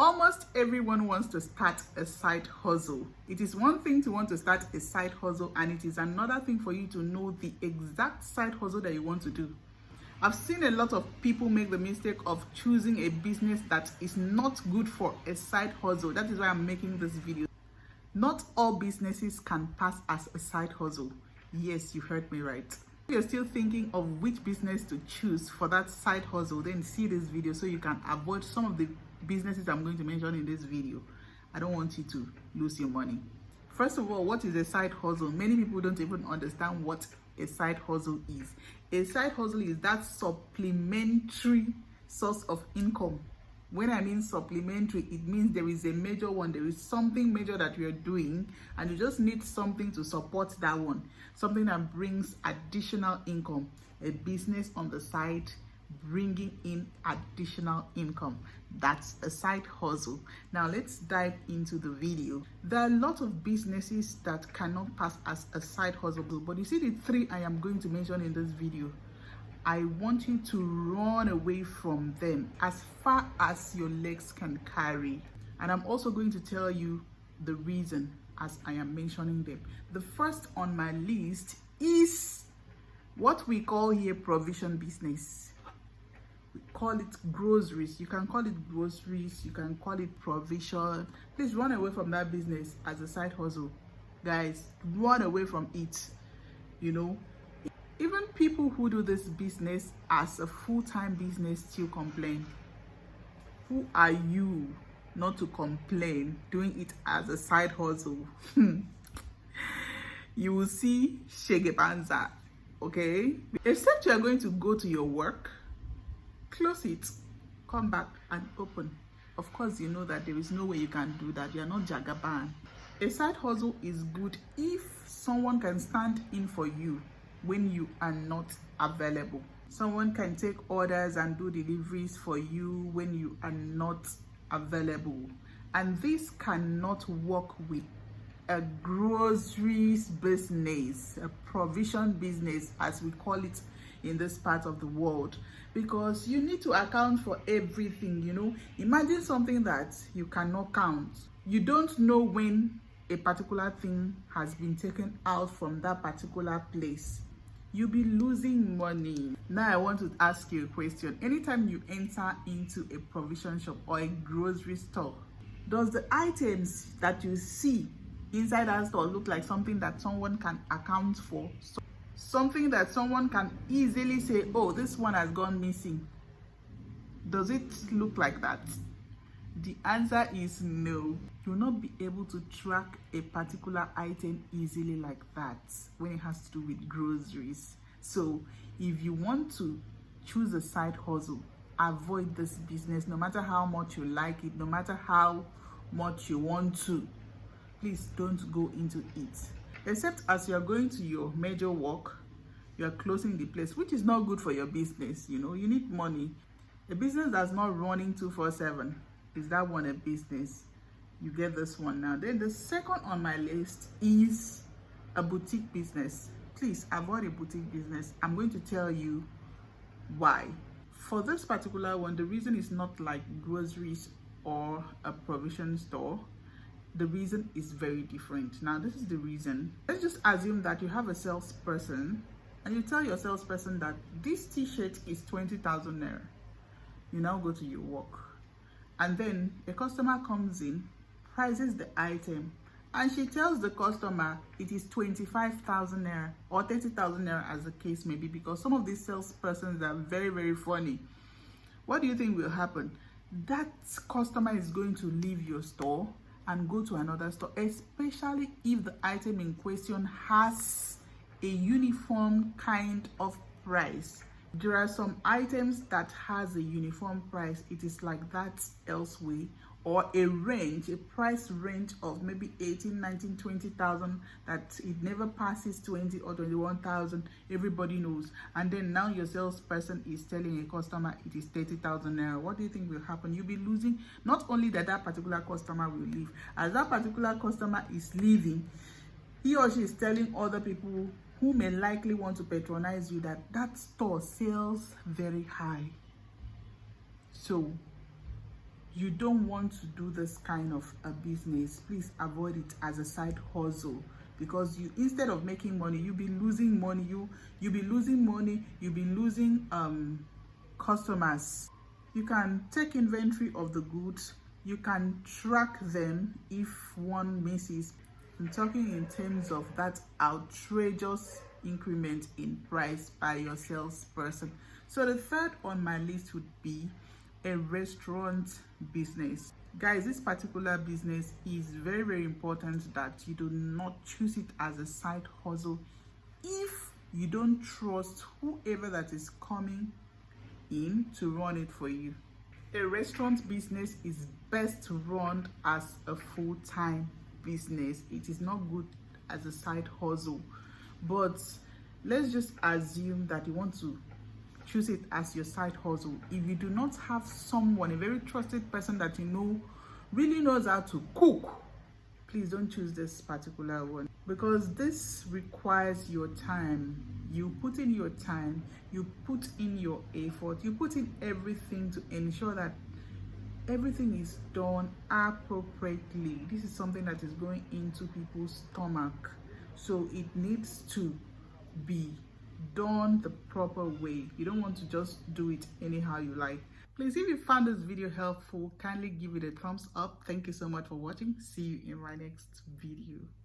Almost everyone wants to start a side hustle. It is one thing to want to start a side hustle, and it is another thing for you to know the exact side hustle that you want to do. I've seen a lot of people make the mistake of choosing a business that is not good for a side hustle. That is why I'm making this video. Not all businesses can pass as a side hustle. Yes, you heard me right. If you're still thinking of which business to choose for that side hustle, then see this video so you can avoid some of the businesses I'm going to mention in this video. I don't want you to lose your money. First of all, what is a side hustle? Many people don't even understand what a side hustle is. A side hustle is that supplementary source of income. When I mean supplementary, it means there is a major one, there is something major that you're doing, and you just need something to support that one, something that brings additional income, a business on the side bringing in additional income. That's a side hustle. Now let's dive into the video. There are a lot of businesses that cannot pass as a side hustle, but you see the three I am going to mention in this video, I want you to run away from them as far as your legs can carry. And I'm also going to tell you the reason as I am mentioning them. The first on my list is what we call here provision business. We call it groceries. You can call it groceries, you can call it provision. Please run away from that business as a side hustle. Guys, run away from it. You know, even people who do this business as a full-time business still complain. Who are you not to complain doing it as a side hustle? You will see Shegebanza, okay? Except you are going to go to your work, close it, come back and open. Of course, you know that there is no way you can do that. You are not Jagaban. A side hustle is good if someone can stand in for you when you are not available. Someone can take orders and do deliveries for you when you are not available. And this cannot work with a groceries business, a provision business as we call it in this part of the world, because you need to account for everything. You know, imagine something that you cannot count. You don't know when a particular thing has been taken out from that particular place. You'll be losing money. Now I want to ask you a question. Anytime you enter into a provision shop or a grocery store, does the items that you see inside that store look like something that someone can account for? Something that someone can easily say, oh, this one has gone missing. Does it look like that? The answer is no. You will not be able to track a particular item easily like that when it has to do with groceries. So if you want to choose a side hustle, avoid this business. No matter how much you like it, no matter how much you want to, please don't go into it. Except as you are going to your major work, you are closing the place, which is not good for your business. You know, you need money. A business that's not running 24/7, is that one a business? You get this one now. Then the second on my list is a boutique business. Please avoid a boutique business. I'm going to tell you why. For this particular one, the reason is not like groceries or a provision store. The reason is very different. Now, this is the reason. Let's just assume that you have a salesperson and you tell your salesperson that this t-shirt is 20,000 naira. You now go to your work, and then a customer comes in, prices the item, and she tells the customer it is 25,000 naira or 30,000 naira as the case may be, because some of these salespersons are very, very funny. What do you think will happen? That customer is going to leave your store and go to another store, especially if the item in question has a uniform kind of price. There are some items that has a uniform price. It is like that elsewhere, or a range, a price range of maybe 18, 19, 20,000 that it never passes 20 or 21,000. Everybody knows. And then now your salesperson is telling a customer it is 30,000 naira. What do you think will happen? You'll be losing. Not only that particular customer will leave, as that particular customer is leaving, he or she is telling other people who may likely want to patronize you that that store sells very high. So you don't want to do this kind of a business, please avoid it as a side hustle, because you, instead of making money, you'll be losing money. You'll be losing money. You'll be losing customers. You can take inventory of the goods. You can track them if one misses. I'm talking in terms of that outrageous increment in price by your salesperson. So the third on my list would be a restaurant business. Guys, this particular business is very, very important that you do not choose it as a side hustle if you don't trust whoever that is coming in to run it for you. A restaurant business is best run as a full-time business. It is not good as a side hustle. But let's just assume that you want to choose it as your side hustle. If you do not have someone, a very trusted person that you know really knows how to cook, please don't choose this particular one, because this requires your time. You put in your time, you put in your effort, you put in everything to ensure that everything is done appropriately. This is something that is going into people's stomach, so it needs to be done the proper way. You don't want to just do it anyhow you like. Please, if you found this video helpful, kindly give it a thumbs up. Thank you so much for watching. See you in my next video.